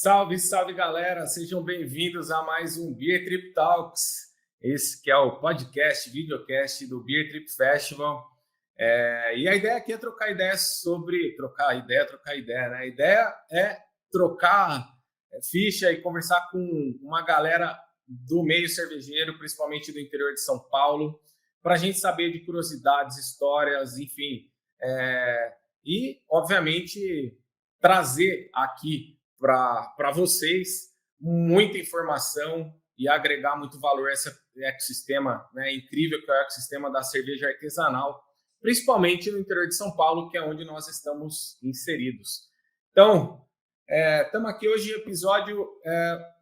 Salve, salve galera, sejam bem-vindos a mais um Beer Trip Talks, esse que é o podcast, videocast do Beer Trip Festival. E a ideia aqui é trocar ideias sobre, trocar ideia, né? A ideia é trocar ficha e conversar com uma galera do meio cervejeiro, principalmente do interior de São Paulo, para a gente saber de curiosidades, histórias, enfim. E, obviamente, trazer aqui para vocês muita informação e agregar muito valor a esse ecossistema, né, incrível que é o ecossistema da cerveja artesanal, principalmente no interior de São Paulo, que é onde nós estamos inseridos. Então, estamos aqui hoje,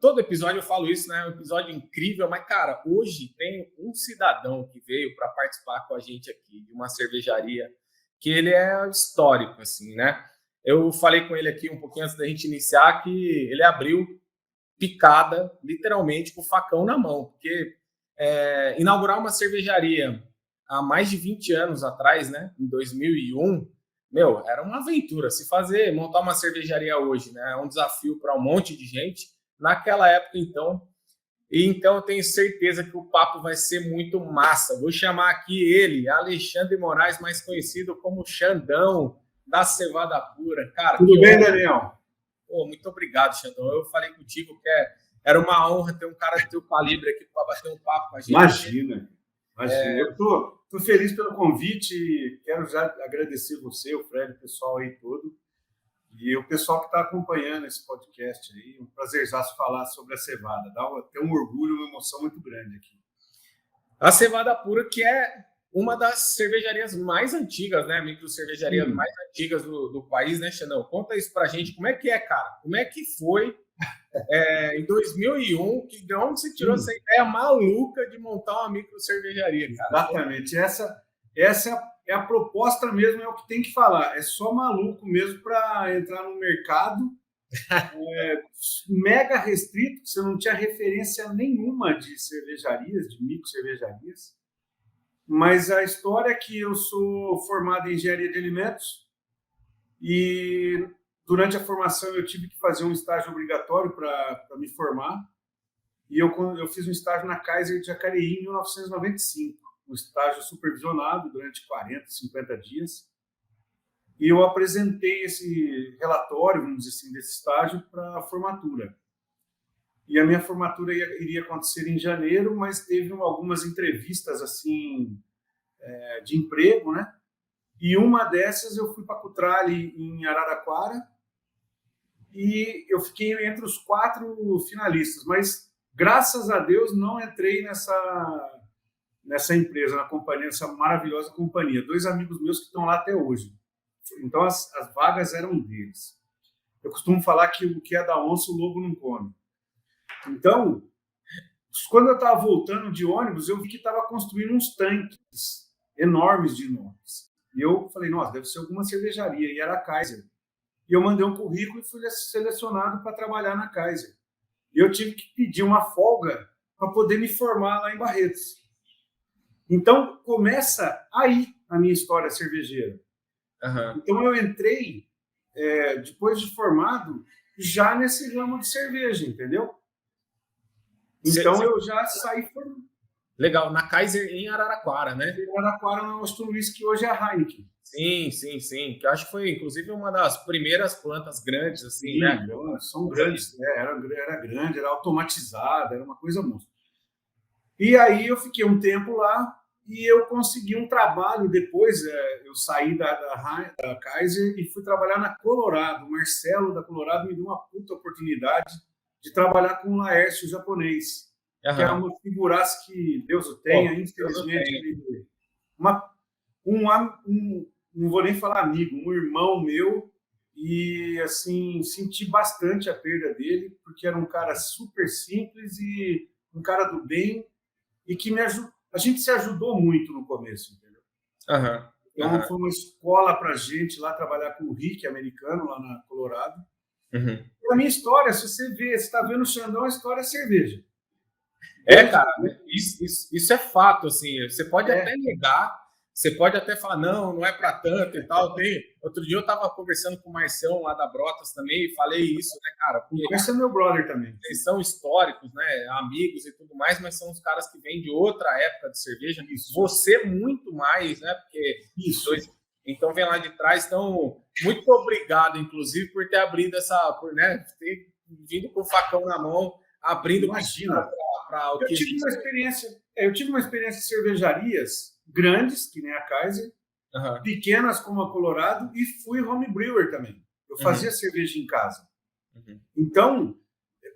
todo episódio eu falo isso, né? Um episódio incrível, mas, cara, hoje tem um cidadão que veio para participar com a gente aqui, de uma cervejaria, que ele é histórico, assim, né? Eu falei com ele aqui um pouquinho antes da gente iniciar que ele abriu picada, literalmente, com o facão na mão, porque inaugurar uma cervejaria há mais de 20 anos atrás, né, em 2001, era uma aventura. Montar uma cervejaria hoje, né, é um desafio para um monte de gente. Naquela época, então eu tenho certeza que o papo vai ser muito massa. Vou chamar aqui ele, Alexandre Moraes, mais conhecido como Xandão, da Cevada Pura. Cara, tudo bem, Daniel? Muito obrigado, Xandão. Eu falei contigo que era uma honra ter um cara do teu calibre aqui para bater um papo com a gente. Imagina. Eu tô feliz pelo convite. Quero já agradecer você, o Fred, o pessoal aí todo. E o pessoal que está acompanhando esse podcast aí. Um prazerzaço falar sobre a cevada. Tem um orgulho, uma emoção muito grande aqui. A Cevada Pura, que é uma das cervejarias mais antigas, né? Micro cervejarias mais antigas do país, né, Xandão? Conta isso pra gente. Como é que é, cara? Como é que foi em 2001? De onde você tirou essa ideia maluca de montar uma micro cervejaria, cara? Exatamente. Essa é a proposta mesmo, é o que tem que falar. É só maluco mesmo para entrar no mercado mega restrito, você não tinha referência nenhuma de cervejarias, de micro cervejarias. Mas a história é que eu sou formado em engenharia de alimentos e durante a formação eu tive que fazer um estágio obrigatório para me formar. E eu fiz um estágio na Kaiser de Jacareí em 1995, um estágio supervisionado durante 40, 50 dias. E eu apresentei esse relatório, vamos dizer assim, desse estágio para a formatura. E a minha formatura iria acontecer em janeiro, mas teve algumas entrevistas assim de emprego, né? E uma dessas eu fui para a Cutrale em Araraquara e eu fiquei entre os 4 finalistas, mas graças a Deus não entrei nessa empresa, na companhia, nessa maravilhosa companhia. 2 amigos meus que estão lá até hoje. Então as vagas eram deles. Eu costumo falar que o que é da onça o lobo não come. Então, quando eu estava voltando de ônibus, eu vi que estava construindo uns tanques enormes de inox. E eu falei, nossa, deve ser alguma cervejaria. E era a Kaiser. E eu mandei um currículo e fui selecionado para trabalhar na Kaiser. E eu tive que pedir uma folga para poder me formar lá em Barretos. Então, começa aí a minha história cervejeira. Uhum. Então, eu entrei, depois de formado, já nesse ramo de cerveja, entendeu? Então, eu já saí formado. Legal, na Kaiser em Araraquara, né? Em Araraquara, no Austin Luiz, que hoje é a Heineken. Sim. Que eu acho que foi, inclusive, uma das primeiras plantas grandes, assim, sim, né? São grandes, era grande, era automatizada, era uma coisa monstro. E aí eu fiquei um tempo lá e eu consegui um trabalho depois. Eu saí da Kaiser e fui trabalhar na Colorado. O Marcelo da Colorado me deu uma puta oportunidade de trabalhar com o Laércio japonês, que é uma figuraça que Deus o tenha, infelizmente. Não vou nem falar amigo, um irmão meu, e assim, senti bastante a perda dele, porque era um cara super simples e um cara do bem, e que me ajudou. A gente se ajudou muito no começo, entendeu? Então foi uma escola pra gente lá trabalhar com o Rick americano, lá na Colorado. A minha história, se você ver, você está vendo o Xandão, a história é cerveja. Cara, isso é fato, assim, você pode até negar, você pode até falar, não é para tanto e tal. Outro dia eu estava conversando com o Marcião lá da Brotas também e falei isso, né, cara? Porque esse é meu brother também. Eles são históricos, né? Amigos e tudo mais, mas são os caras que vêm de outra época de cerveja. Isso. Você muito mais, né? Porque isso. Então vem lá de trás. Então, muito obrigado, inclusive, por ter abrido por ter vindo com o facão na mão, abrindo. Imagina. Eu tive uma experiência em cervejarias grandes, que nem a Kaiser, pequenas como a Colorado, e fui home brewer também. Eu fazia cerveja em casa. Então,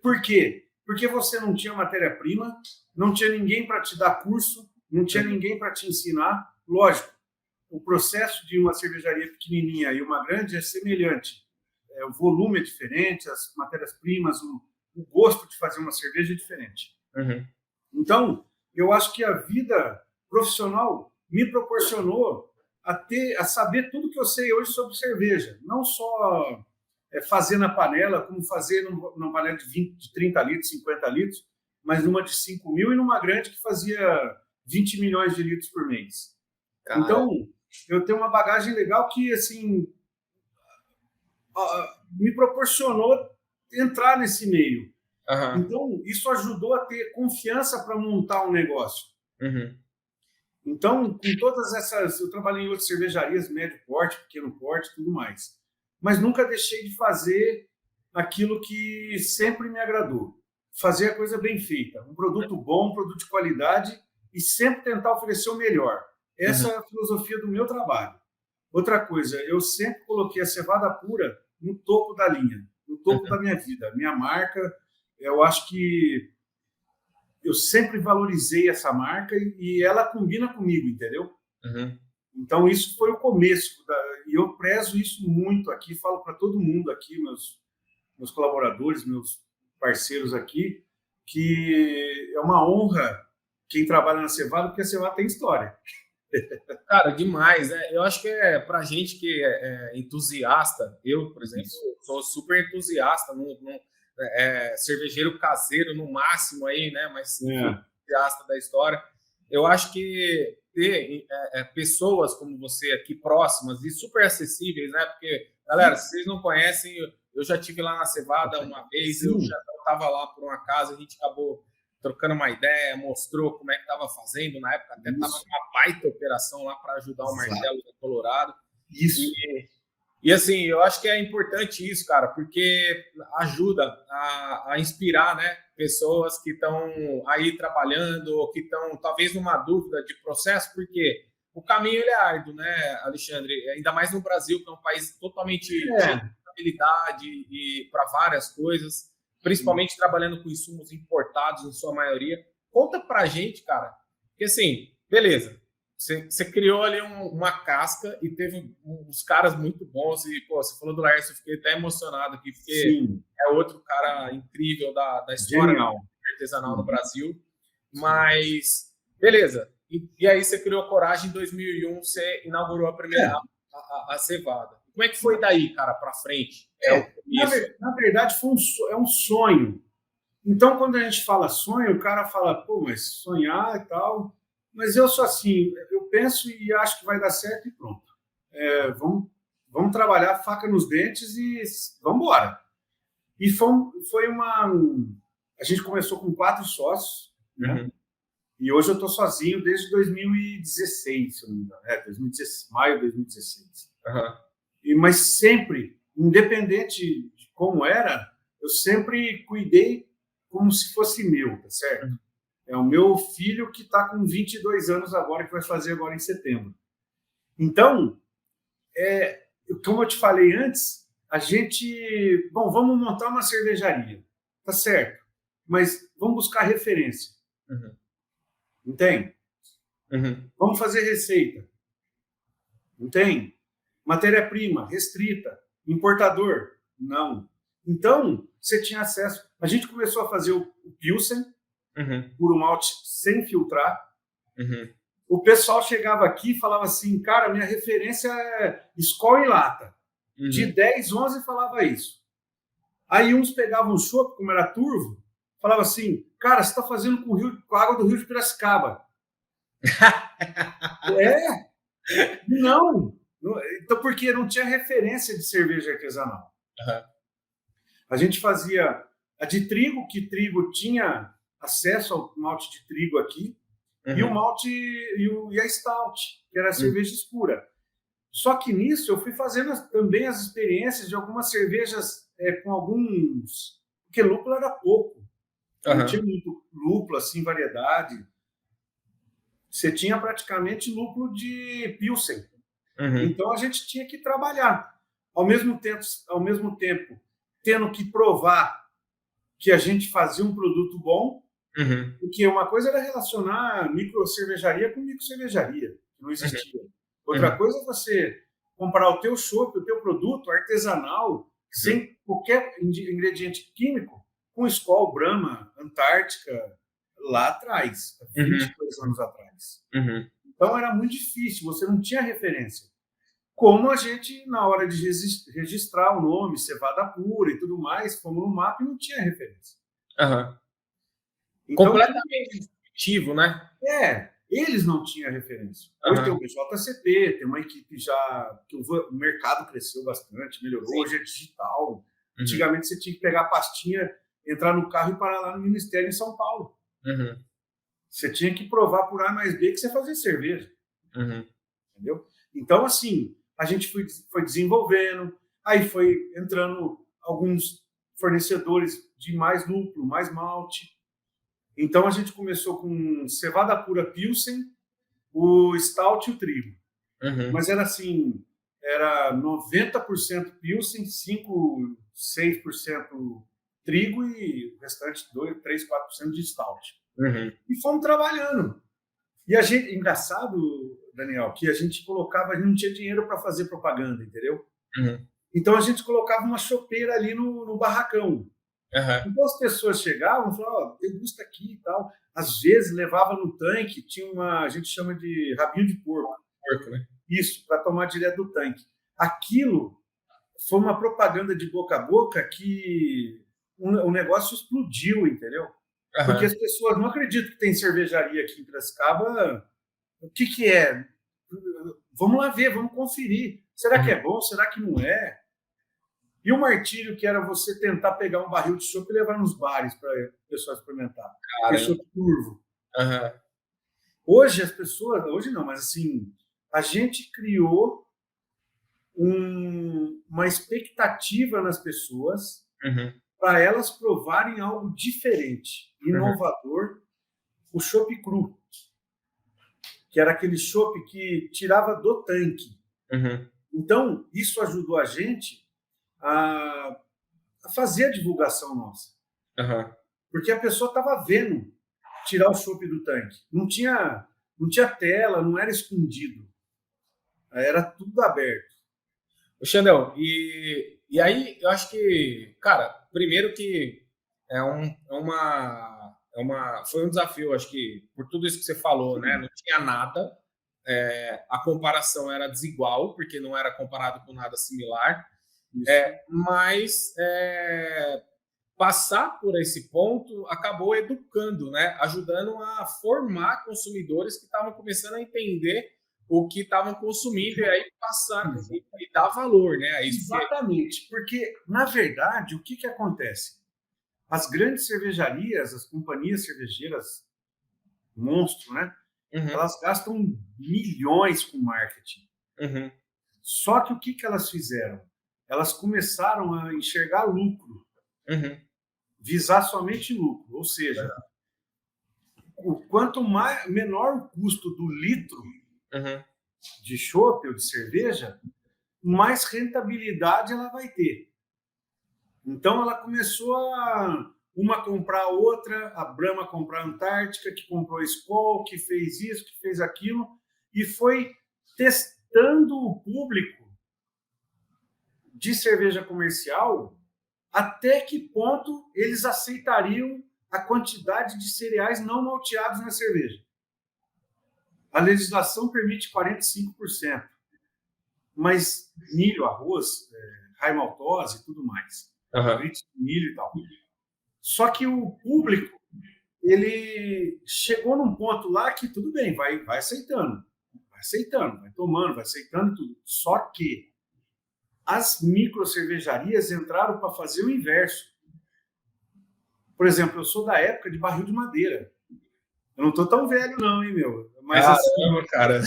por quê? Porque você não tinha matéria-prima, não tinha ninguém para te dar curso, não tinha ninguém para te ensinar. Lógico, o processo de uma cervejaria pequenininha e uma grande é semelhante. O volume é diferente, as matérias-primas, o gosto de fazer uma cerveja é diferente. Então, eu acho que a vida profissional me proporcionou a saber tudo que eu sei hoje sobre cerveja. Não só fazer na panela, como fazer numa panela de 20, de 30 litros, 50 litros, mas numa de 5 mil e numa grande que fazia 20 milhões de litros por mês. Caramba. Então, eu tenho uma bagagem legal que, assim, me proporcionou entrar nesse meio. Então, isso ajudou a ter confiança para montar um negócio. Então, com todas essas... Eu trabalhei em outras cervejarias, médio porte, pequeno porte, tudo mais. Mas nunca deixei de fazer aquilo que sempre me agradou. Fazer a coisa bem feita. Um produto bom, um produto de qualidade e sempre tentar oferecer o melhor. Essa é a filosofia do meu trabalho. Outra coisa, eu sempre coloquei a cevada pura no topo da linha, no topo da minha vida. Minha marca, eu acho que eu sempre valorizei essa marca e ela combina comigo, entendeu? Então, isso foi o começo. E eu prezo isso muito aqui, falo para todo mundo aqui, meus colaboradores, meus parceiros aqui, que é uma honra quem trabalha na Cevada, porque a Cevada tem história. Cara, demais, né? Eu acho que para gente que é entusiasta, eu, por exemplo, sou super entusiasta, cervejeiro caseiro no máximo aí, né? Mas entusiasta da história. Eu acho que ter pessoas como você aqui próximas e super acessíveis, né? Porque, galera, se vocês não conhecem, eu já estive lá na Cevada uma vez, eu já estava lá por um acaso, a gente acabou trocando uma ideia, mostrou como é que estava fazendo, na época até estava uma baita operação lá para ajudar o Marcelo do Colorado. Isso. E assim, eu acho que é importante isso, cara, porque ajuda a inspirar, né, pessoas que estão aí trabalhando ou que estão talvez numa dúvida de processo, porque o caminho ele é árduo, né, Alexandre? Ainda mais no Brasil, que é um país totalmente de estabilidade e para várias coisas, principalmente trabalhando com insumos importados em sua maioria. Conta pra gente, cara, porque assim, beleza, você criou ali uma casca e teve uns caras muito bons. E, pô, você falou do Laércio, eu fiquei até emocionado aqui, porque é outro cara incrível da história artesanal no Brasil. Mas, beleza. E aí você criou coragem em 2001, você inaugurou a primeira a Cevada. Como é que foi daí, cara, para frente? Na verdade, é um sonho. Então, quando a gente fala sonho, o cara fala, pô, mas sonhar e tal... Mas eu sou assim, eu penso e acho que vai dar certo e pronto. Vamos trabalhar faca nos dentes e vamos embora. E foi uma... A gente começou com 4 sócios, né? E hoje eu estou sozinho desde 2016, se eu não me engano. 2016, maio de 2016. Mas sempre, independente de como era, eu sempre cuidei como se fosse meu, tá certo? É o meu filho que está com 22 anos agora, que vai fazer agora em setembro. Então, como eu te falei antes, a gente... Bom, vamos montar uma cervejaria, tá certo? Mas vamos buscar referência. Entende? Vamos fazer receita. Entende? Matéria-prima, restrita. Importador? Não. Então, você tinha acesso... A gente começou a fazer o Pilsen, puro malte sem filtrar. O pessoal chegava aqui e falava assim, cara, minha referência é Skol em lata. De 10, 11 falava isso. Aí uns pegavam o chopp, como era turvo, falava assim, cara, você está fazendo com a água do Rio de Piracicaba. Não, então porque não tinha referência de cerveja artesanal. Uhum. A gente fazia a de trigo, que trigo tinha acesso ao malte de trigo aqui, e o malte e a stout, que era a cerveja escura. Só que nisso eu fui fazendo também as experiências de algumas cervejas com alguns... Porque lúpulo era pouco. Não tinha muito lúpulo, assim, variedade. Você tinha praticamente lúpulo de Pilsen. Então a gente tinha que trabalhar. Ao mesmo tempo, tendo que provar que a gente fazia um produto bom, porque uma coisa era relacionar microcervejaria com microcervejaria, que não existia. Outra coisa é você comprar o teu chopp, o teu produto artesanal, sem qualquer ingrediente químico, com Skol, Brahma, Antártica, lá atrás, 22 anos atrás. Então era muito difícil, você não tinha referência. Como a gente, na hora de registrar o nome, cevada pura e tudo mais, fomos no mapa e não tinha referência. Então, completamente intuitivo, né? Eles não tinham referência. Hoje tem o BJCP, tem uma equipe já... que o mercado cresceu bastante, melhorou. Sim. Hoje é digital. Antigamente você tinha que pegar a pastinha, entrar no carro e parar lá no Ministério em São Paulo. Você tinha que provar por A mais B que você fazia cerveja. Entendeu? Então, assim, a gente foi desenvolvendo, aí foi entrando alguns fornecedores de mais lúpulo, mais malte. Então, a gente começou com cevada pura Pilsen, o stout e o trigo. Mas era assim, era 90% Pilsen, 5%, 6% trigo e o restante 2%, 3%, 4% de stout. E fomos trabalhando. E a gente, engraçado, Daniel, que a gente não tinha dinheiro para fazer propaganda, entendeu? Então a gente colocava uma chopeira ali no barracão. Então as pessoas chegavam e falavam, degusta aqui e tal. Às vezes levava no tanque, tinha a gente chama de rabinho de porco. Né? Isso, para tomar direto do tanque. Aquilo foi uma propaganda de boca a boca que o negócio explodiu, entendeu? Porque as pessoas não acreditam que tem cervejaria aqui em Piracicaba. O que é? Vamos lá ver, vamos conferir. Será que é bom? Será que não é? E o martírio que era você tentar pegar um barril de chopp e levar nos bares para a pessoa experimentar. Chopp curvo. Hoje as pessoas... Hoje não, mas assim... A gente criou uma expectativa nas pessoas para elas provarem algo diferente, inovador, o chopp cru, que era aquele chopp que tirava do tanque. Então, isso ajudou a gente a fazer a divulgação nossa. Porque a pessoa estava vendo tirar o chopp do tanque. Não tinha tela, não era escondido. Era tudo aberto. Xandão, e aí eu acho que, cara, primeiro que foi um desafio, acho que por tudo isso que você falou, né? Não tinha nada, a comparação era desigual, porque não era comparado com nada similar, mas passar por esse ponto acabou educando, né? Ajudando a formar consumidores que estavam começando a entender o que estavam consumindo e aí passar e dar valor, né? A isso. Exatamente, porque, na verdade, o que acontece? As grandes cervejarias, as companhias cervejeiras, monstro, né? Elas gastam milhões com marketing. Só que o que elas fizeram? Elas começaram a enxergar lucro, visar somente lucro, ou seja, quanto menor o custo do litro de chopp ou de cerveja, mais rentabilidade ela vai ter. Então ela começou uma comprar a outra, a Brahma comprar a Antártica, que comprou a Skol, que fez isso, que fez aquilo, e foi testando o público de cerveja comercial até que ponto eles aceitariam a quantidade de cereais não malteados na cerveja. A legislação permite 45%, mas milho, arroz, high maltose e tudo mais. Milho e tal. Só que o público, ele chegou num ponto lá que tudo bem, vai aceitando. aceitando, vai tomando, vai aceitando tudo. Só que as microcervejarias entraram para fazer o inverso. Por exemplo, eu sou da época de barril de madeira. Eu não estou tão velho não, hein, meu? Mas Caramba, cara.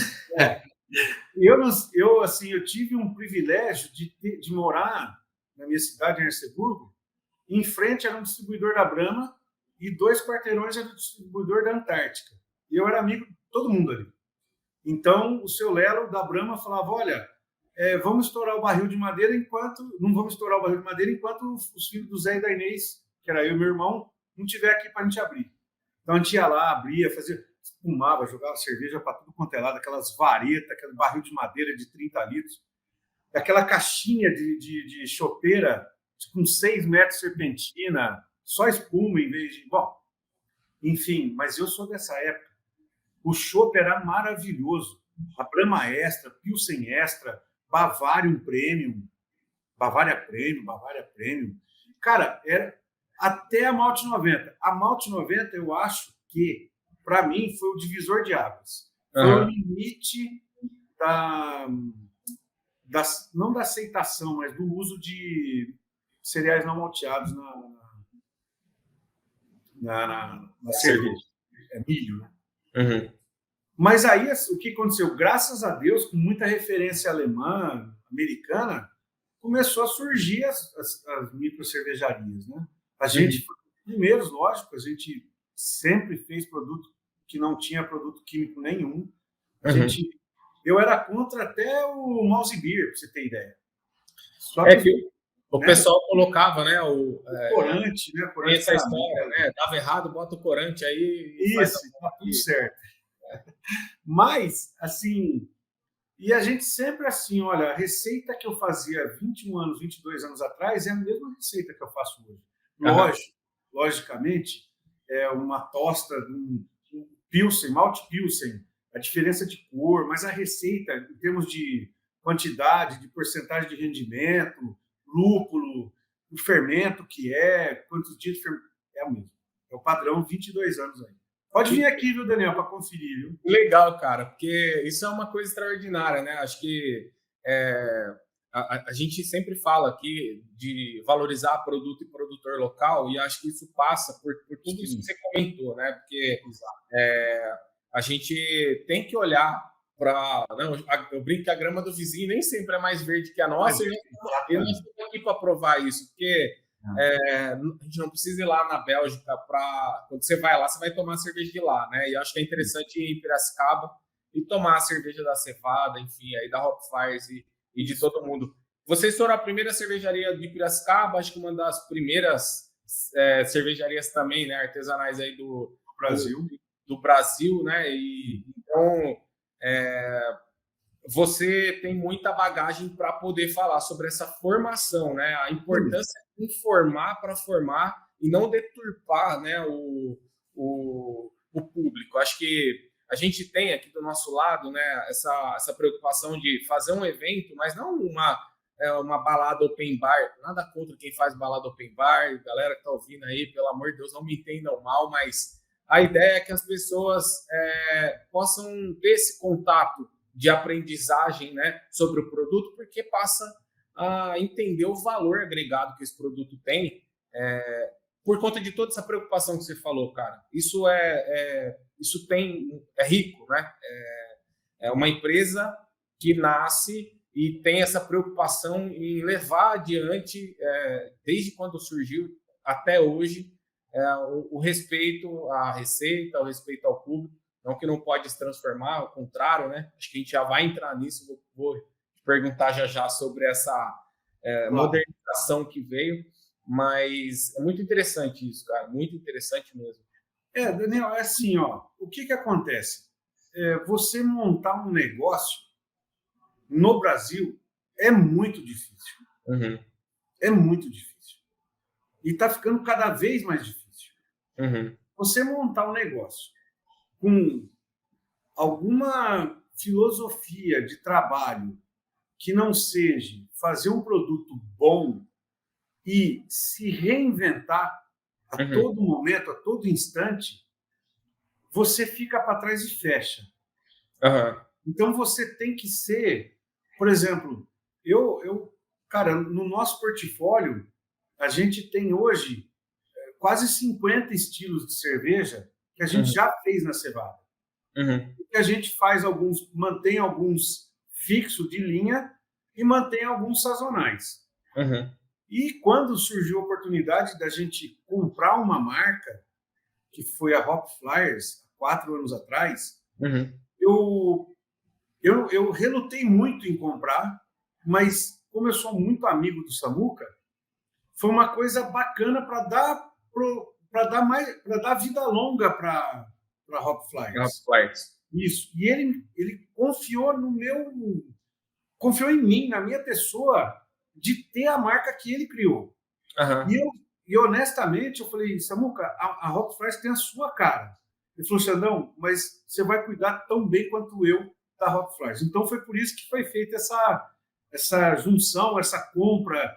Eu tive um privilégio de morar na minha cidade, em Arceburgo. Em frente era um distribuidor da Brahma e 2 quarteirões era o distribuidor da Antártica. E eu era amigo de todo mundo ali. Então, o seu Lelo da Brahma falava, olha, vamos estourar o barril de madeira não vamos estourar o barril de madeira enquanto os filhos do Zé e da Inês, que era eu e meu irmão, não tiver aqui para a gente abrir. Então, a gente ia lá, abria, fazia, espumava, jogava cerveja para tudo quanto é lado, aquelas varetas, aquele barril de madeira de 30 litros, aquela caixinha de chopeira com 6 metros serpentina, só espuma em vez de... Bom, enfim, mas eu sou dessa época. O chopp era maravilhoso. A Brahma Extra, Pilsen Extra, Bavarium Premium, Bavária Premium. Cara, era até a Malte 90. A Malte 90, eu acho que, para mim, foi o divisor de águas. Foi o limite não da aceitação, mas do uso de cereais não malteados na cerveja. É milho, né? Uhum. Mas aí, o que aconteceu? Graças a Deus, com muita referência alemã, americana, começou a surgir as microcervejarias, né? A gente foi os primeiros, lógico, a gente sempre fez produto que não tinha produto químico nenhum. Eu era contra até o mouse beer, para você ter ideia. Só que o pessoal colocava, né, o corante, né? Corante essa história, né? Dava errado, bota o corante aí e isso, tá tudo certo. Mas, assim, e a gente sempre assim, olha, a receita que eu fazia 21 anos, 22 anos atrás é a mesma receita que eu faço hoje. Logicamente, é uma tosta, um Pilsen, malte Pilsen, a diferença de cor, mas a receita, em termos de quantidade, de porcentagem de rendimento, lúpulo, o fermento que quantos dias de fermento, é o mesmo. É o padrão 22 anos aí. Pode vir aqui, viu, Daniel, para conferir, viu? Legal, cara, porque isso é uma coisa extraordinária, né? Acho que a gente sempre fala aqui de valorizar produto e produtor local, e acho que isso passa por tudo isso que você comentou, né? Porque a gente tem que olhar para... Eu brinco que a grama do vizinho nem sempre é mais verde que a nossa, e nós estamos aqui para provar isso, porque... a gente não precisa ir lá na Bélgica quando você vai lá, você vai tomar a cerveja de lá, né? E eu acho que é interessante ir em Piracicaba e tomar a cerveja da Cevada, enfim, aí da Hop Fires e de todo mundo. Vocês foram a primeira cervejaria de Piracicaba, acho que uma das primeiras cervejarias também, né, artesanais aí do Brasil, né? E então você tem muita bagagem para poder falar sobre essa formação, né? A importância de informar para formar e não deturpar, né, o público. Acho que a gente tem aqui do nosso lado, né, essa preocupação de fazer um evento, mas não uma balada open bar. Nada contra quem faz balada open bar, galera que está ouvindo aí, pelo amor de Deus, não me entendam mal, mas a ideia é que as pessoas possam ter esse contato de aprendizagem, né, sobre o produto, porque passa a entender o valor agregado que esse produto tem, por conta de toda essa preocupação que você falou, cara. Isso é rico, né? É uma empresa que nasce e tem essa preocupação em levar adiante, desde quando surgiu até hoje, o respeito à receita, o respeito ao público. Não que não pode se transformar, ao contrário, né? Acho que a gente já vai entrar nisso, vou te perguntar já sobre essa modernização que veio, mas é muito interessante isso, cara, muito interessante mesmo. Daniel, é assim, ó, o que acontece? Você montar um negócio no Brasil é muito difícil. É muito difícil. E está ficando cada vez mais difícil. Você montar um negócio com alguma filosofia de trabalho que não seja fazer um produto bom e se reinventar a todo momento, a todo instante, você fica para trás e fecha. Então, você tem que ser... Por exemplo, cara, no nosso portfólio, a gente tem hoje quase 50 estilos de cerveja que a gente já fez na cevada. Que a gente faz alguns, mantém alguns fixos de linha e mantém alguns sazonais. E quando surgiu a oportunidade da gente comprar uma marca, que foi a Hop Flyers, 4 anos atrás, eu relutei muito em comprar, mas como eu sou muito amigo do Samuca, foi uma coisa bacana para dar vida longa para Hop Flyers. Isso. E ele confiou confiou em mim, na minha pessoa, de ter a marca que ele criou. E honestamente, eu falei, Samuca, a Hop Flyers tem a sua cara. Ele falou, Xandão, mas você vai cuidar tão bem quanto eu da Hop Flyers. Então foi por isso que foi feita essa junção, essa compra.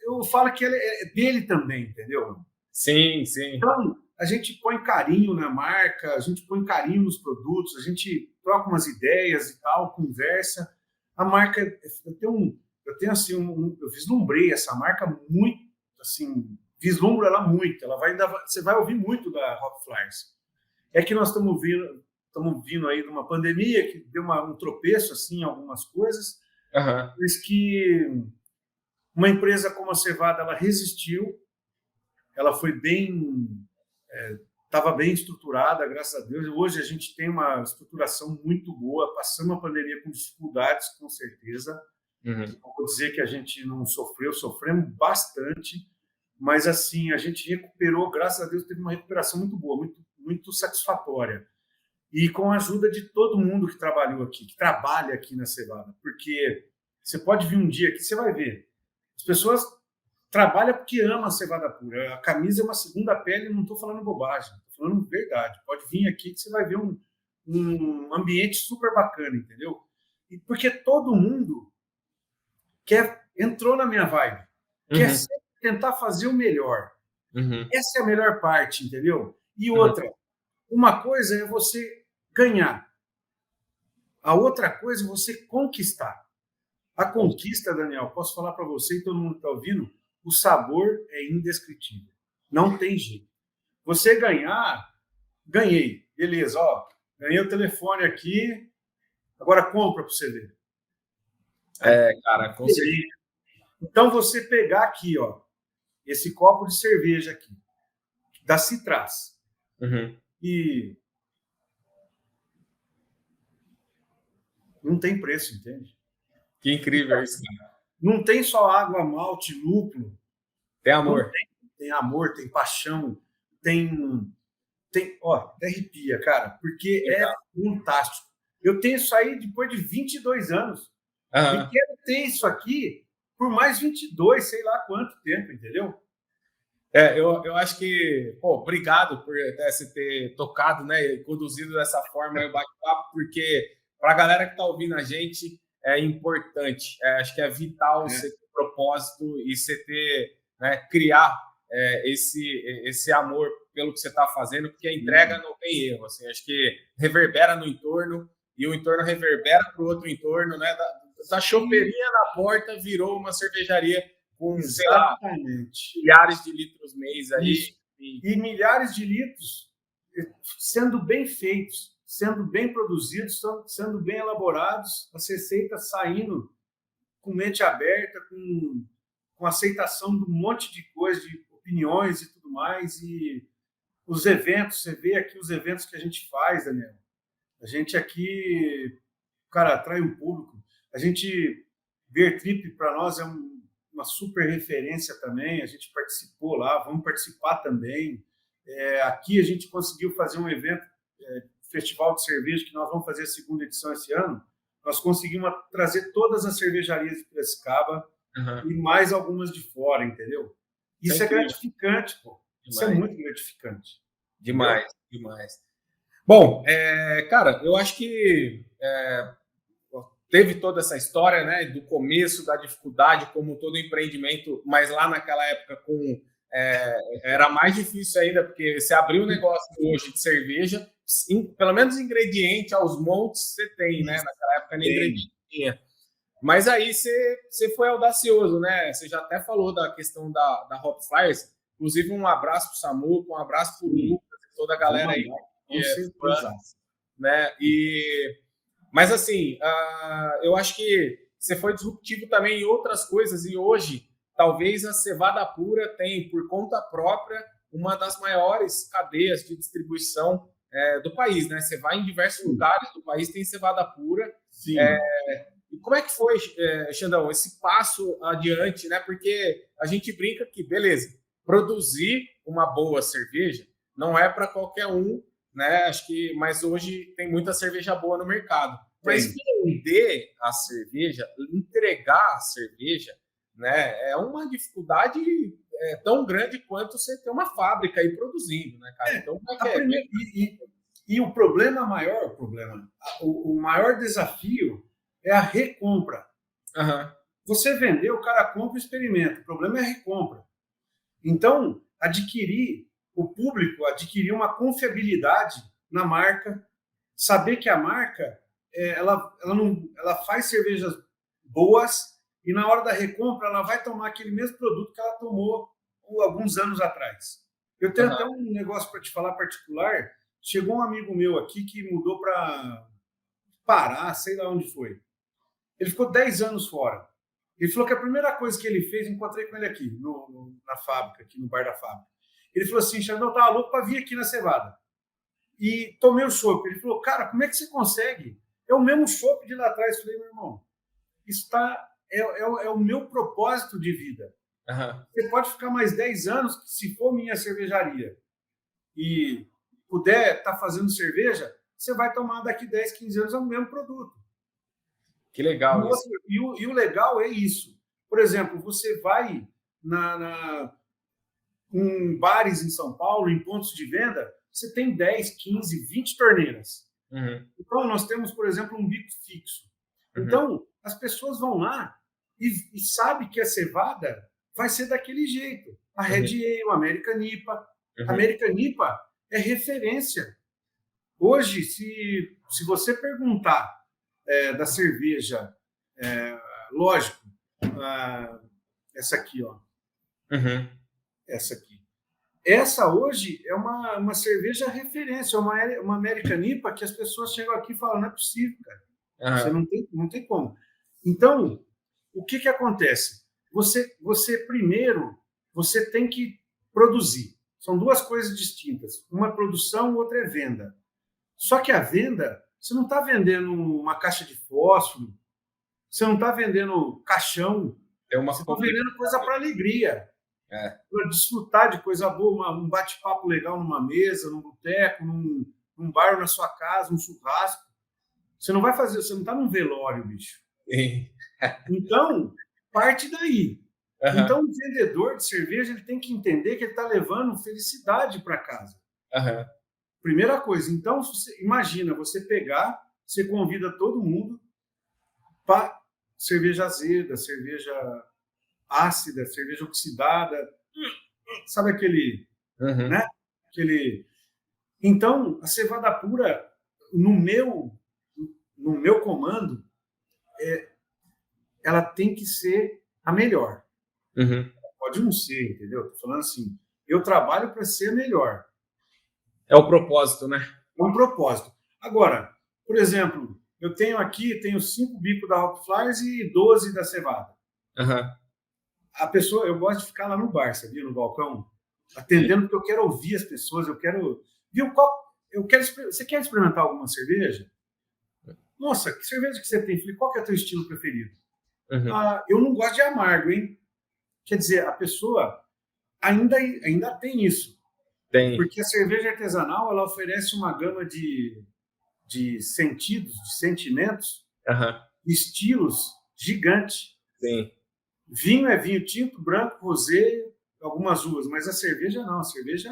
Eu falo que é dele também, entendeu? Sim, sim. Então, a gente põe carinho na marca, a gente põe carinho nos produtos, a gente troca umas ideias e tal, conversa. A marca, eu tenho assim, eu vislumbrei essa marca muito, assim, vislumbro ela muito. Você vai ouvir muito da Hop Flyers. É que nós estamos vindo aí de uma pandemia que deu um tropeço assim em algumas coisas, mas que uma empresa como a Cevada, ela resistiu, ela foi estava bem estruturada, graças a Deus. Hoje a gente tem uma estruturação muito boa, passamos a pandemia com dificuldades, com certeza. Não vou dizer que a gente não sofremos bastante, mas assim, a gente recuperou, graças a Deus, teve uma recuperação muito boa, muito, muito satisfatória. E com a ajuda de todo mundo que trabalhou aqui, que trabalha aqui na Cevada, porque você pode vir um dia aqui, você vai ver, as pessoas trabalham porque amam a cevada pura. A camisa é uma segunda pele, não estou falando bobagem, estou falando verdade. Pode vir aqui que você vai ver um ambiente super bacana, entendeu? E porque todo mundo entrou na minha vibe, quer sempre tentar fazer o melhor. Essa é a melhor parte, entendeu? E outra, uma coisa é você ganhar, a outra coisa é você conquistar. A conquista, Daniel, posso falar para você e todo mundo está ouvindo, o sabor é indescritível. Não tem jeito. Você ganhei. Beleza, ó, ganhei o telefone aqui, agora compra para você ver. Cara, com certeza. Então, você pegar aqui, ó, esse copo de cerveja aqui, da Citras, e não tem preço, entende? Que incrível isso, cara. Não tem só água, malte, lúpulo. Tem amor. Tem amor, tem paixão, ó, até arrepia, cara, porque é fantástico. Eu tenho isso aí depois de 22 anos. E quero ter isso aqui por mais 22, sei lá quanto tempo, entendeu? Eu acho que, obrigado por você ter tocado, né, e conduzido dessa forma o bate-papo, porque para a galera que está ouvindo a gente, é importante. Acho que é vital você ter propósito e você ter, né, criar esse amor pelo que você está fazendo, porque a entrega não tem erro. Assim, acho que reverbera no entorno e o entorno reverbera para o outro entorno, né? Da chopeirinha na porta virou uma cervejaria com, sei lá, milhares de litros mês aí. E milhares de litros sendo bem feitos, sendo bem produzidos, sendo bem elaborados, as receitas saindo com mente aberta, com aceitação de um monte de coisa, de opiniões e tudo mais. E os eventos, você vê aqui os eventos que a gente faz, Daniel. A gente aqui, cara, atrai um público. A gente, Beer Trip, para nós é uma super referência também. A gente participou lá, vamos participar também. Aqui a gente conseguiu fazer um evento, festival de cerveja, que nós vamos fazer a segunda edição esse ano. Nós conseguimos trazer todas as cervejarias de Piracicaba e mais algumas de fora, entendeu? Isso é gratificante, pô. Isso é muito gratificante. Demais, demais. Bom, cara, eu acho que teve toda essa história, né, do começo, da dificuldade, como todo empreendimento, mas lá naquela época era mais difícil ainda, porque você abriu um negócio hoje de cerveja, pelo menos ingrediente aos montes você tem, né? Naquela época nem ingrediente tinha. Mas aí você foi audacioso, né? Você já até falou da questão da Hop Flyers. Inclusive, um abraço para o Samuco, um abraço para o Lucas, toda a galera aí. Né? Mas, assim, eu acho que você foi disruptivo também em outras coisas. E hoje, talvez a Cevada Pura tem, por conta própria, uma das maiores cadeias de distribuição do país, né? Você vai em diversos lugares do país, tem Cevada Pura. Sim. E como é que foi, Xandão, esse passo adiante, né? Porque a gente brinca que, beleza, produzir uma boa cerveja não é para qualquer um, né? Acho que, mas hoje tem muita cerveja boa no mercado. Mas vender a cerveja, entregar a cerveja, né? É uma dificuldade tão grande quanto você ter uma fábrica aí produzindo, né, cara? Então, E o problema maior, o maior desafio é a recompra. Você vendeu, o cara compra e experimenta. O problema é a recompra. Então, o público adquirir uma confiabilidade na marca, saber que a marca ela faz cervejas boas e na hora da recompra ela vai tomar aquele mesmo produto que ela tomou alguns anos atrás. Eu tenho até um negócio para te falar particular. Chegou um amigo meu aqui que mudou para Pará, sei lá onde foi. Ele ficou 10 anos fora. Ele falou que a primeira coisa que ele fez, encontrei com ele aqui, na fábrica, aqui no bar da fábrica. Ele falou assim, Xandão, eu tava louco para vir aqui na Cevada. E tomei o chopp. Ele falou, cara, como é que você consegue? É o mesmo chopp de lá atrás. Eu falei, meu irmão, isso é o meu propósito de vida. Você pode ficar mais 10 anos, se for minha cervejaria, e puder estar fazendo cerveja, você vai tomar daqui 10, 15 anos o mesmo produto. Que legal isso. E o legal é isso. Por exemplo, você vai em bares em São Paulo, em pontos de venda, você tem 10, 15, 20 torneiras. Então, nós temos, por exemplo, um bico fixo. Então, as pessoas vão lá e sabem que a cevada vai ser daquele jeito. A Red Ale, a American IPA. A American IPA é referência. Hoje, se você perguntar da cerveja, lógico, essa aqui, ó. Essa aqui. Essa hoje é uma cerveja referência, uma American IPA que as pessoas chegam aqui e falam, não é possível, cara. Você não tem como. Então, o que acontece? Você primeiro, você tem que produzir. São duas coisas distintas. Uma é produção, outra é venda. Só que a venda, você não está vendendo uma caixa de fósforo, você não está vendendo caixão, você está vendendo coisa para alegria. Para desfrutar de coisa boa, um bate-papo legal numa mesa, num boteco, num bar na sua casa, um churrasco. Você não está num velório, bicho. Então, parte daí. Então, o vendedor de cerveja ele tem que entender que ele está levando felicidade para casa. Primeira coisa. Então, imagina você pegar, você convida todo mundo para cerveja azeda, cerveja ácida, cerveja oxidada, sabe aquele, né? Então, a cevada pura, no meu comando, ela tem que ser a melhor. Pode não ser, entendeu? Tô falando assim, eu trabalho para ser a melhor. É o propósito, né? É um propósito. Agora, por exemplo, eu tenho 5 bicos da Hop Flyers e 12 da cevada. A pessoa, eu gosto de ficar lá no bar, sabia? No balcão, atendendo, porque eu quero ouvir as pessoas, eu quero... Você quer experimentar alguma cerveja? Nossa, que cerveja que você tem? Falei, qual que é o teu estilo preferido? Eu não gosto de amargo, hein? Quer dizer, a pessoa ainda tem isso. Tem. Porque a cerveja artesanal, ela oferece uma gama de sentidos, de sentimentos, estilos gigante. Sim. Vinho é vinho tinto, branco, rosé, algumas uvas, mas a cerveja não. A cerveja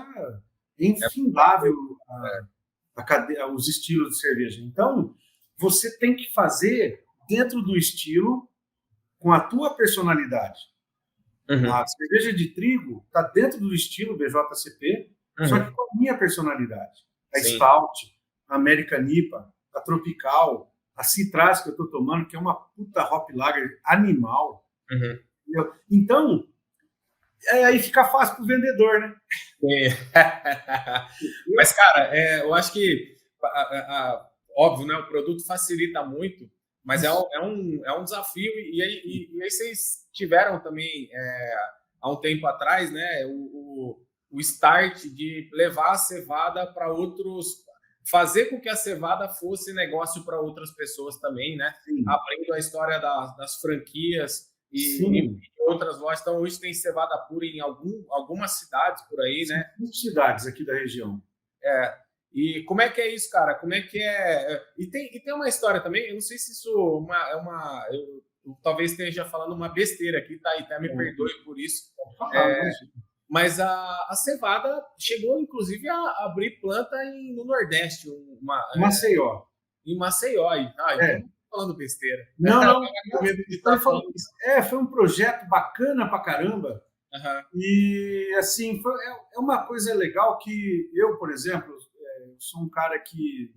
é infindável os estilos de cerveja. Então, você tem que fazer dentro do estilo com a tua personalidade. A cerveja de trigo está dentro do estilo BJCP, só que com a minha personalidade. A Stout, a American IPA, a Tropical, a Citras que eu estou tomando, que é uma puta hop lager animal. Entendeu? Então, aí fica fácil para o vendedor, né? Mas, cara, eu acho que, óbvio, né, o produto facilita muito, mas é um desafio. E aí vocês tiveram também, há um tempo atrás, né, o start de levar a cevada para outros, fazer com que a cevada fosse negócio para outras pessoas também, né? Sim. Abrindo a história das franquias Sim. e outras lojas. Então, hoje tem cevada pura em algumas cidades por aí, né? Muitas cidades aqui da região. E como é que é isso, cara? Como é que é? E tem uma história também, eu não sei se isso eu talvez esteja falando uma besteira aqui, tá? E me perdoe por isso. Mas a cevada chegou, inclusive, a abrir planta no Nordeste. Maceió. Em Maceió. Então não estou falando besteira. Não. Foi um projeto bacana pra caramba. E, assim, é uma coisa legal que eu, por exemplo, sou um cara que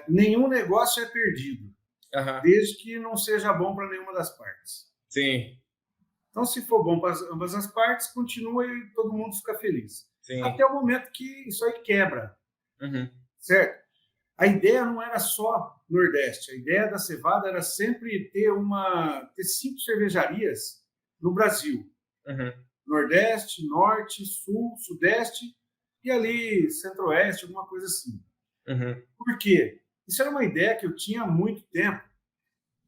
nenhum negócio é perdido, desde que não seja bom para nenhuma das partes. Sim. Então, se for bom para ambas as partes, continua e todo mundo fica feliz. Sim. Até o momento que isso aí quebra. Certo? A ideia não era só Nordeste. A ideia da cevada era sempre ter 5 cervejarias no Brasil. Nordeste, Norte, Sul, Sudeste e ali Centro-Oeste, alguma coisa assim. Por quê? Isso era uma ideia que eu tinha há muito tempo.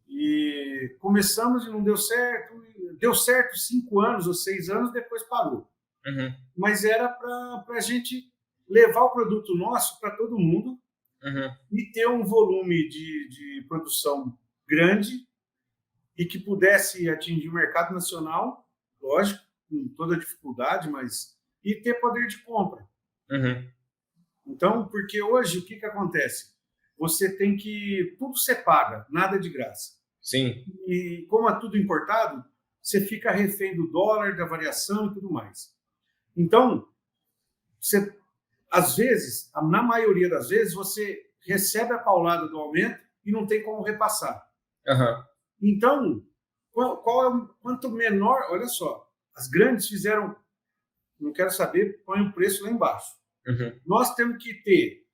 E começamos e não deu certo. Deu certo 5 anos ou 6 anos, depois parou. Mas era para a gente levar o produto nosso para todo mundo e ter um volume de produção grande e que pudesse atingir o mercado nacional, lógico, com toda a dificuldade, mas e ter poder de compra. Então, porque hoje o que acontece? Você tem que... Tudo você paga, nada de graça. Sim. E como é tudo importado, você fica refém do dólar, da variação e tudo mais. Então, às vezes, na maioria das vezes, você recebe a paulada do aumento e não tem como repassar. Então, quanto menor... Olha só, as grandes fizeram... Não quero saber, põe o preço lá embaixo. Nós temos que ter...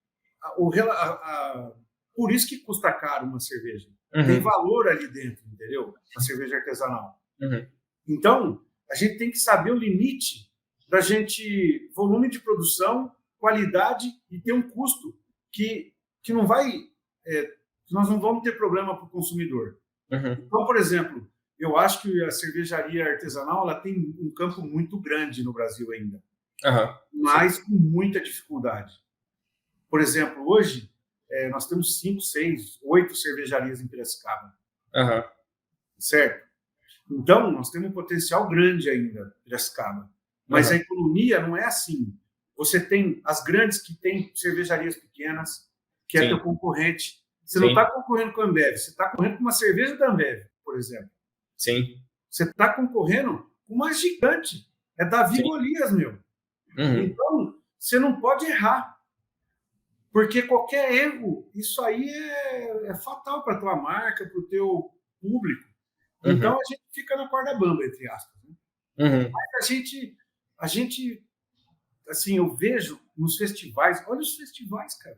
por isso que custa caro uma cerveja. Tem valor ali dentro, entendeu? Uma cerveja artesanal. Então, a gente tem que saber o limite da gente... Volume de produção, qualidade e ter um custo que não vai... que nós não vamos ter problema para o consumidor. Então, por exemplo, eu acho que a cervejaria artesanal ela tem um campo muito grande no Brasil ainda. Mas com muita dificuldade. Por exemplo, hoje, nós temos 5, 6, 8 cervejarias em Piracicaba. Certo? Então, nós temos um potencial grande ainda em Piracicaba. Mas a economia não é assim. Você tem as grandes que têm cervejarias pequenas, que é teu concorrente. Você não está concorrendo com a Ambev, você está concorrendo com uma cerveja da Ambev, por exemplo. Sim. Você está concorrendo com uma gigante. É Davi Golias, meu. Então, você não pode errar. Porque qualquer erro, isso aí é fatal para a tua marca, para o teu público. Então, a gente fica na corda bamba, entre aspas. Né? Mas a gente, assim, eu vejo nos festivais, olha os festivais, cara.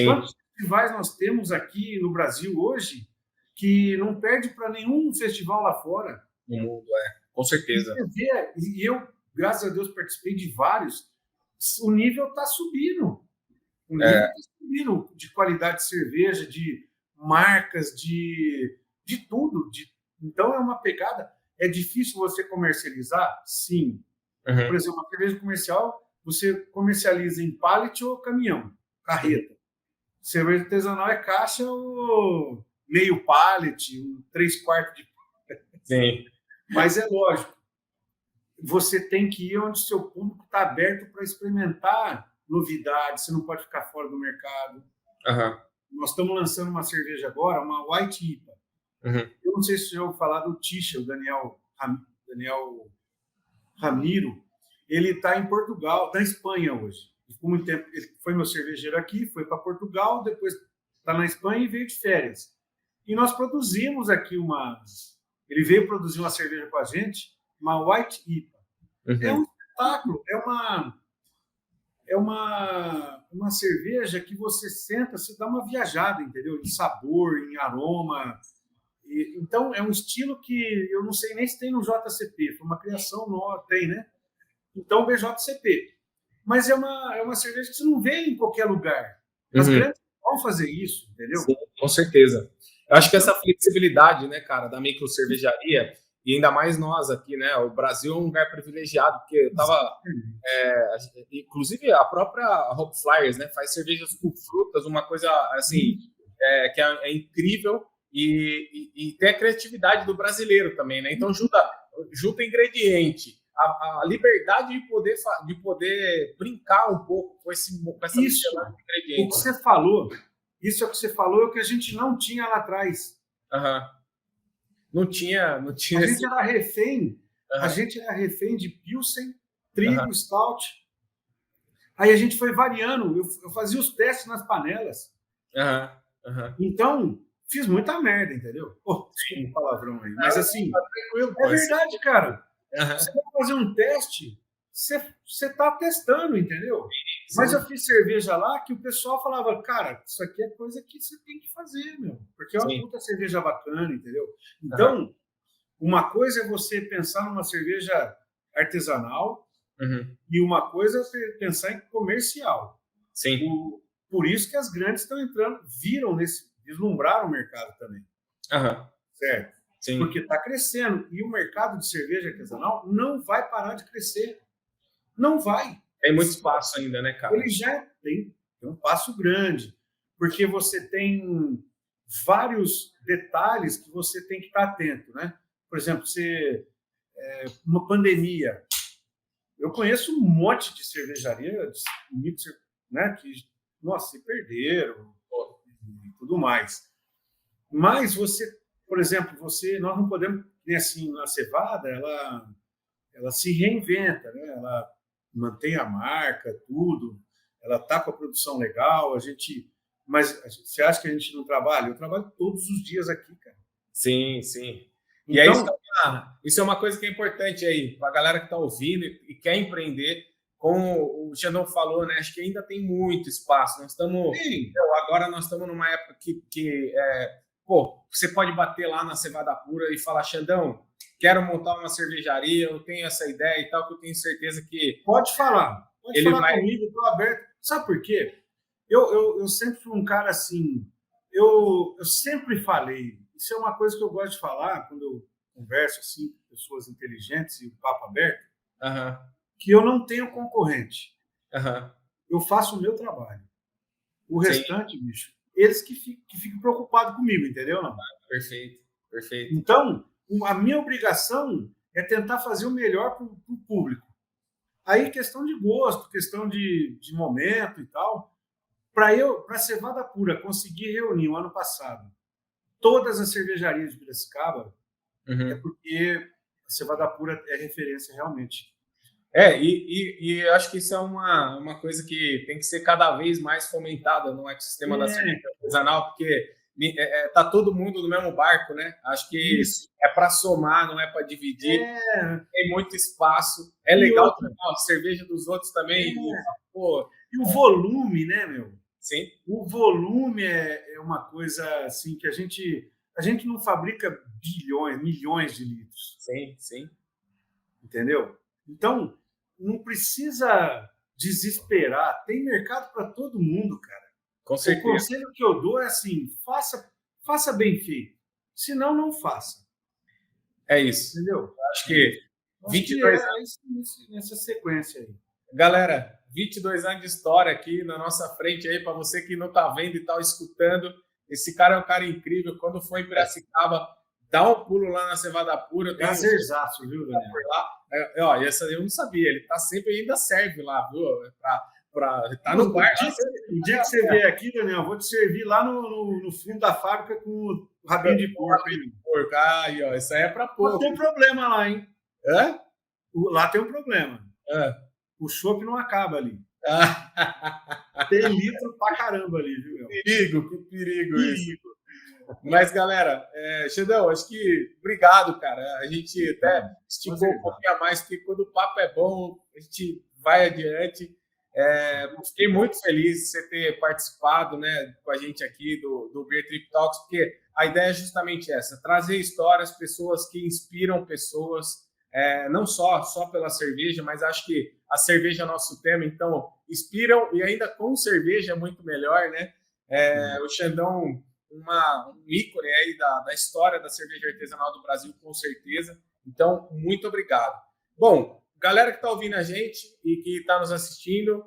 Quantos festivais nós temos aqui no Brasil hoje que não perde para nenhum festival lá fora? No mundo, com certeza. E eu, graças a Deus, participei de vários. O nível está subindo. O nível está subindo de qualidade de cerveja, de marcas, de tudo. Então, é uma pegada. É difícil você comercializar? Sim. Por exemplo, uma cerveja comercial, você comercializa em pallet ou caminhão, carreta. Cerveja artesanal é caixa ou meio pallet, 3/4 de... Sim. Mas é lógico. Você tem que ir onde o seu público está aberto para experimentar novidades. Você não pode ficar fora do mercado. Nós estamos lançando uma cerveja agora, uma White IPA. Eu não sei se eu vou falar do Tisha, o Daniel Ramiro. Ele está em Portugal, na Espanha hoje. ficou muito tempo, ele foi meu cervejeiro aqui, foi para Portugal, depois está na Espanha e veio de férias. E nós produzimos aqui ele veio produzir uma cerveja com a gente, uma White IPA. É um espetáculo, uma cerveja que você senta, você dá uma viajada, entendeu? Em sabor, em aroma. Então, é um estilo que eu não sei nem se tem no JCP, foi uma criação nova, tem, né? Então, BJCP. Mas é uma cerveja que você não vê em qualquer lugar. As grandes vão fazer isso, entendeu? Sim, com certeza. Eu acho que essa flexibilidade, né, cara, da microcervejaria, e ainda mais nós aqui, né? O Brasil é um lugar privilegiado, porque eu tava... inclusive, a própria Hop Flyers, né, faz cervejas com frutas, uma coisa, assim, que é incrível, e tem a criatividade do brasileiro também, né? Então, junta ingrediente, a liberdade de poder brincar um pouco com essa mistura de ingredientes. O que você falou, isso é o que você falou, é o que a gente não tinha lá atrás. Não tinha. A gente era refém. A gente era refém de Pilsen, trigo, stout. Aí a gente foi variando. Eu fazia os testes nas panelas. Então, fiz muita merda, entendeu? Desculpa o palavrão aí. Mas assim, é verdade, cara. Você vai fazer um teste, você está testando, entendeu? Sim. Mas eu fiz cerveja lá que o pessoal falava, cara, isso aqui é coisa que você tem que fazer, meu. Porque é uma puta cerveja bacana, entendeu? Então, uma coisa é você pensar numa cerveja artesanal e uma coisa é pensar em comercial. Sim. Por isso que as grandes estão entrando, vislumbraram o mercado também. Certo? Sim. Porque está crescendo. E o mercado de cerveja artesanal não vai parar de crescer. Não vai. Tem muito espaço ainda, né, cara? Ele já tem um passo grande. Porque você tem vários detalhes que você tem que estar atento, né? Por exemplo, uma pandemia. Eu conheço um monte de cervejaria, né, que, nossa, se perderam e tudo mais. Mas por exemplo, nós não podemos, assim, na cevada, ela se reinventa, né? Ela mantém a marca, tudo, ela está com a produção legal, mas você acha que a gente não trabalha? Eu trabalho todos os dias aqui, cara. Sim. E então, isso é uma coisa que é importante aí, para a galera que está ouvindo e quer empreender. Como o Xandão falou, né? Acho que ainda tem muito espaço. Agora nós estamos numa época que você pode bater lá na Cevada Pura e falar, Xandão, quero montar uma cervejaria, eu tenho essa ideia e tal, que eu tenho certeza que... Pode falar comigo, estou aberto. Sabe por quê? Eu sempre fui um cara assim, eu sempre falei, isso é uma coisa que eu gosto de falar quando eu converso assim com pessoas inteligentes e o papo aberto, que eu não tenho concorrente. Eu faço o meu trabalho. O restante, bicho, eles que ficam preocupados comigo, entendeu? Não? Perfeito. Então, a minha obrigação é tentar fazer o melhor para o público. Aí, questão de gosto, questão de momento e tal. Para a Cevada Pura conseguir reunir o ano passado todas as cervejarias de Piracicaba, é porque a Cevada Pura é referência realmente. E acho que isso é uma coisa que tem que ser cada vez mais fomentada no ecossistema da cerveja artesanal, porque tá todo mundo no mesmo barco, né? Acho que isso é para somar, não é para dividir. Tem muito espaço. É legal tomar a cerveja dos outros também. E o volume, né, meu? Sim. O volume é uma coisa assim que a gente não fabrica milhões de litros. Sim. Entendeu? Então, não precisa desesperar. Tem mercado para todo mundo, cara. Com certeza. O conselho que eu dou é assim, faça bem feito. Senão, não faça. É isso. Entendeu? Acho que 22 anos nessa sequência aí. Galera, 22 anos de história aqui na nossa frente aí, para você que não está vendo e está escutando. Esse cara é um cara incrível. Quando for em Piracicaba, dá um pulo lá na Cevada Pura. Prazerzaço, viu, Daniel? Essa eu não sabia. Ele tá sempre, ainda serve lá, viu? Tá no bar. O dia que você vier aqui, Daniel, eu vou te servir lá no fundo da fábrica com o rabinho de porco. Aí, ó, isso aí é para pouco. Não tem problema lá, hein? Lá tem um problema. O chopp não acaba ali. Tem litro pra caramba ali, viu, meu? Perigo, que perigo isso. Mas, galera, Xandão, acho que obrigado, cara. A gente até esticou um pouquinho a mais, porque quando o papo é bom, a gente vai adiante. Fiquei muito feliz de você ter participado, né, com a gente aqui do Beer Trip Talks, porque a ideia é justamente essa, trazer histórias, pessoas que inspiram pessoas, não só pela cerveja, mas acho que a cerveja é nosso tema, então inspiram e ainda com cerveja é muito melhor, né? O Xandão, um ícone aí da história da cerveja artesanal do Brasil, com certeza. Então, muito obrigado. Bom, galera que está ouvindo a gente e que está nos assistindo,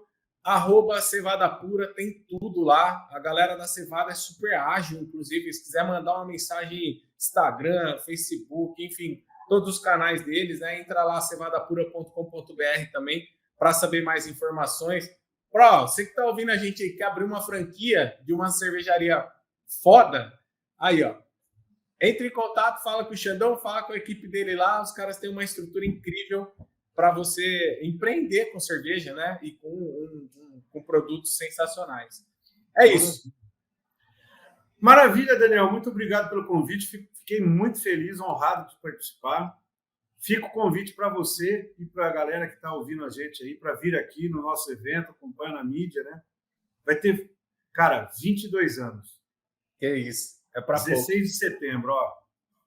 @Cevada Pura, tem tudo lá. A galera da Cevada é super ágil, inclusive, se quiser mandar uma mensagem Instagram, Facebook, enfim, todos os canais deles, né? Entra lá, cevadapura.com.br também, para saber mais informações. Você que está ouvindo a gente aí, quer abrir uma franquia de uma cervejaria foda, aí, ó. Entre em contato, fala com o Xandão, fala com a equipe dele lá, os caras têm uma estrutura incrível para você empreender com cerveja, né? E com produtos sensacionais. É isso. Maravilha, Daniel. Muito obrigado pelo convite. Fiquei muito feliz, honrado de participar. Fica o convite para você e para a galera que está ouvindo a gente aí, para vir aqui no nosso evento, acompanha na mídia, né? Vai ter, cara, 22 anos. Que isso. É para 16 de setembro, ó.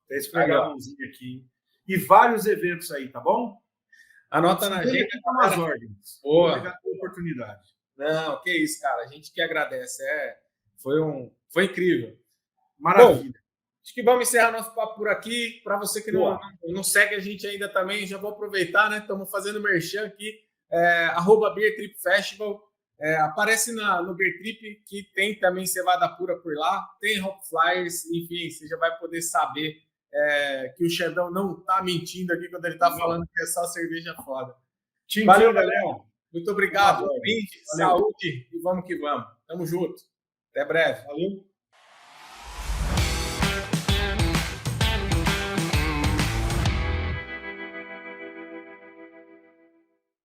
Até esfregar a mãozinha aqui. Hein? E vários eventos aí, tá bom? Anota na agenda. Nas ordens. Boa. Obrigado pela oportunidade. Não, que isso, cara. A gente que agradece. Foi incrível. Maravilha. Bom, acho que vamos encerrar nosso papo por aqui. Para você que não segue a gente ainda também, já vou aproveitar, né? Estamos fazendo merchan aqui. @Beer Trip Festival. Aparece no Beer Trip, que tem também Cevada Pura por lá. Tem Hop Flyers. Enfim, você já vai poder saber que o Xandão não está mentindo aqui quando ele está falando que é só cerveja foda. Valeu, galera. Muito obrigado. Brinde, saúde e vamos que vamos. Tamo junto. Até breve. Valeu.